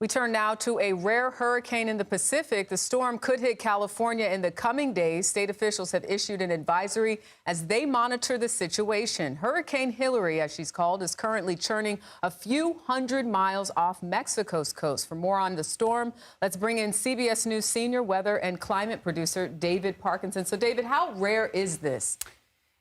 We turn now to a rare hurricane in the Pacific. The storm could hit California in the coming days. State officials have issued an advisory as they monitor the situation. Hurricane Hilary, as she's called, is currently churning a few hundred miles off Mexico's coast. For more on the storm, let's bring in CBS News senior weather and climate producer David Parkinson. So, David, how rare is this?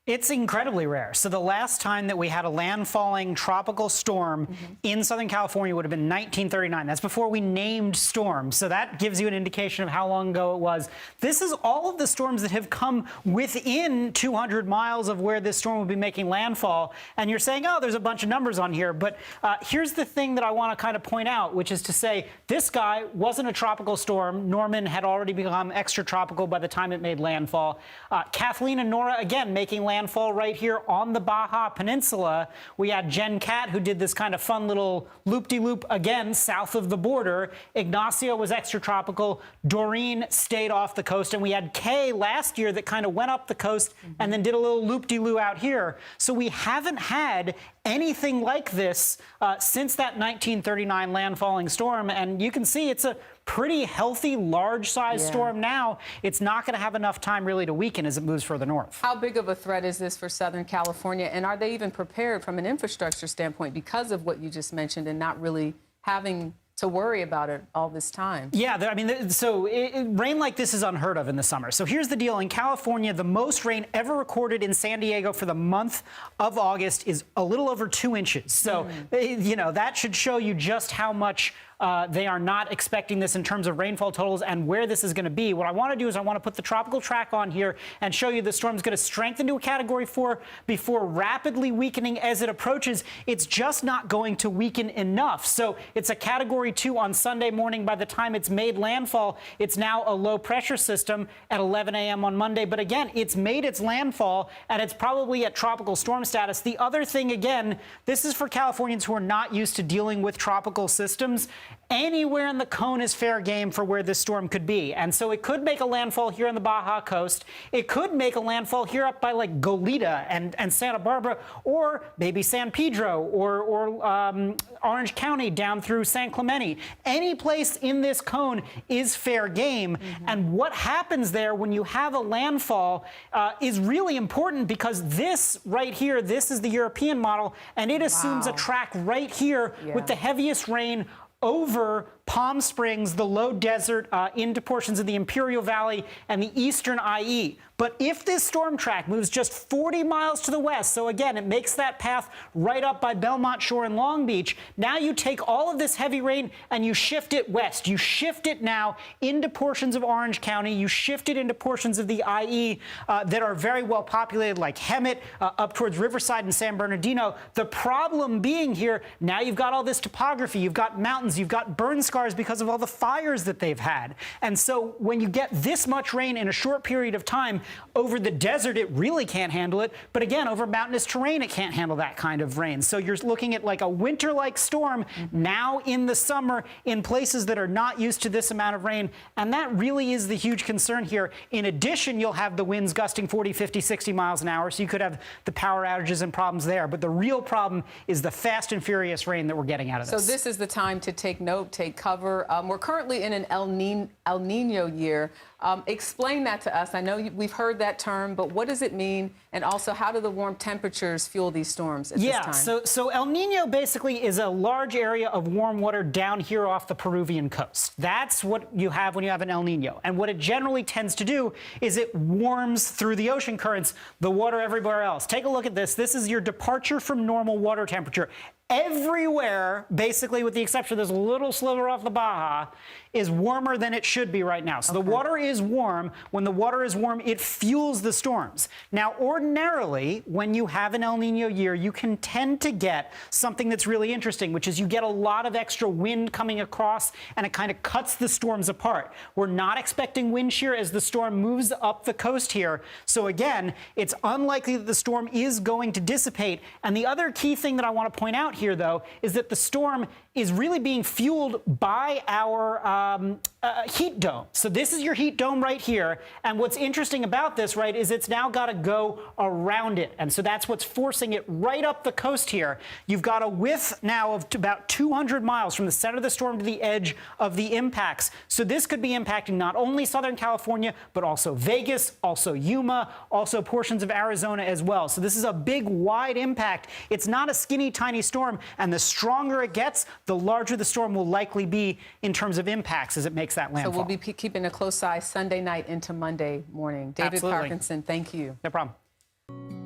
It's incredibly rare. So the last time that we had a landfalling tropical storm in Southern California would have been 1939. That's before we named storms. So that gives you an indication of how long ago it was. This is all of the storms that have come within 200 miles of where this storm will be making landfall. And you're saying, oh, there's a bunch of numbers on here. But here's the thing that I want to kind of point out, which is to say this guy wasn't a tropical storm. Norman had already become extratropical by the time it made landfall. Kathleen and Nora, again, making landfall right here on the Baja Peninsula. We had Jen Cat, who did this kind of fun little loop-de-loop again south of the border. Ignacio was extratropical. Doreen stayed off the coast. And we had Kay last year that kind of went up the coast and then did a little loop-de-loo out here. So we haven't had anything like this since that 1939 landfalling storm. And you can see it's a pretty healthy, large-sized storm now. It's not going to have enough time really to weaken as it moves further north. How big of a threat is this for Southern California? And are they even prepared from an infrastructure standpoint because of what you just mentioned and not really having to worry about it all this time? Yeah, I mean, so rain like this is unheard of in the summer. So here's the deal. In California, the most rain ever recorded in San Diego for the month of August is a little over 2 inches. So, you know, that should show you just how much they are not expecting this in terms of rainfall totals and where this is going to be. What I want to do is I want to put the tropical track on here and show you the storm's going to strengthen to a Category 4 before rapidly weakening as it approaches. It's just not going to weaken enough. So it's a Category 2 on Sunday morning. By the time it's made landfall, it's now a low pressure system at 11 a.m. on Monday. But again, it's made its landfall and it's probably at tropical storm status. The other thing, again, this is for Californians who are not used to dealing with tropical systems. Anywhere in the cone is fair game for where this storm could be. And so it could make a landfall here on the Baja coast. It could make a landfall here up by like Goleta and Santa Barbara, or maybe San Pedro or Orange County down through San Clemente. Any place in this cone is fair game. And what happens there when you have a landfall is really important, because this right here, this is the European model, and it assumes a track right here with the heaviest rain over Palm Springs, the low desert, into portions of the Imperial Valley and the eastern IE. But if this storm track moves just 40 miles to the west, so again, it makes that path right up by Belmont Shore and Long Beach, now you take all of this heavy rain and you shift it west. You shift it now into portions of Orange County. You shift it into portions of the IE that are very well populated, like Hemet, up towards Riverside and San Bernardino. The problem being here, now you've got all this topography. You've got mountains. You've got burn scars because of all the fires that they've had. And so when you get this much rain in a short period of time, over the desert, it really can't handle it. But again, over mountainous terrain, it can't handle that kind of rain. So you're looking at like a winter-like storm now in the summer in places that are not used to this amount of rain. And that really is the huge concern here. In addition, you'll have the winds gusting 40, 50, 60 miles an hour. So you could have the power outages and problems there. But the real problem is the fast and furious rain that we're getting out of this. So this is the time to take note, take cover. We're currently in an El Nino year. Explain that to us. I know we've heard that term, but what does it mean? And also, how do the warm temperatures fuel these storms at this time? So El Nino basically is a large area of warm water down here off the Peruvian coast. That's what you have when you have an El Nino. And what it generally tends to do is it warms through the ocean currents the water everywhere else. Take a look at this. This is your departure from normal water temperature. Everywhere, basically with the exception of this little sliver off the Baja, is warmer than it should be right now. So the water is warm. When the water is warm, it fuels the storms. Now, ordinarily, when you have an El Nino year, you can tend to get something that's really interesting, which is you get a lot of extra wind coming across, and it kind of cuts the storms apart. We're not expecting wind shear as the storm moves up the coast here. So again, it's unlikely that the storm is going to dissipate. And the other key thing that I want to point out here, though, is that the storm is really being fueled by our heat dome. So this is your heat dome right here. And what's interesting about this, right, is it's now got to go around it. And so that's what's forcing it right up the coast here. You've got a width now of about 200 miles from the center of the storm to the edge of the impacts. So this could be impacting not only Southern California, but also Vegas, also Yuma, also portions of Arizona as well. So this is a big, wide impact. It's not a skinny, tiny storm. And the stronger it gets, the larger the storm will likely be in terms of impacts as it makes that landfall. So we'll be keeping a close eye Sunday night into Monday morning. David Absolutely. Parkinson, thank you. No problem.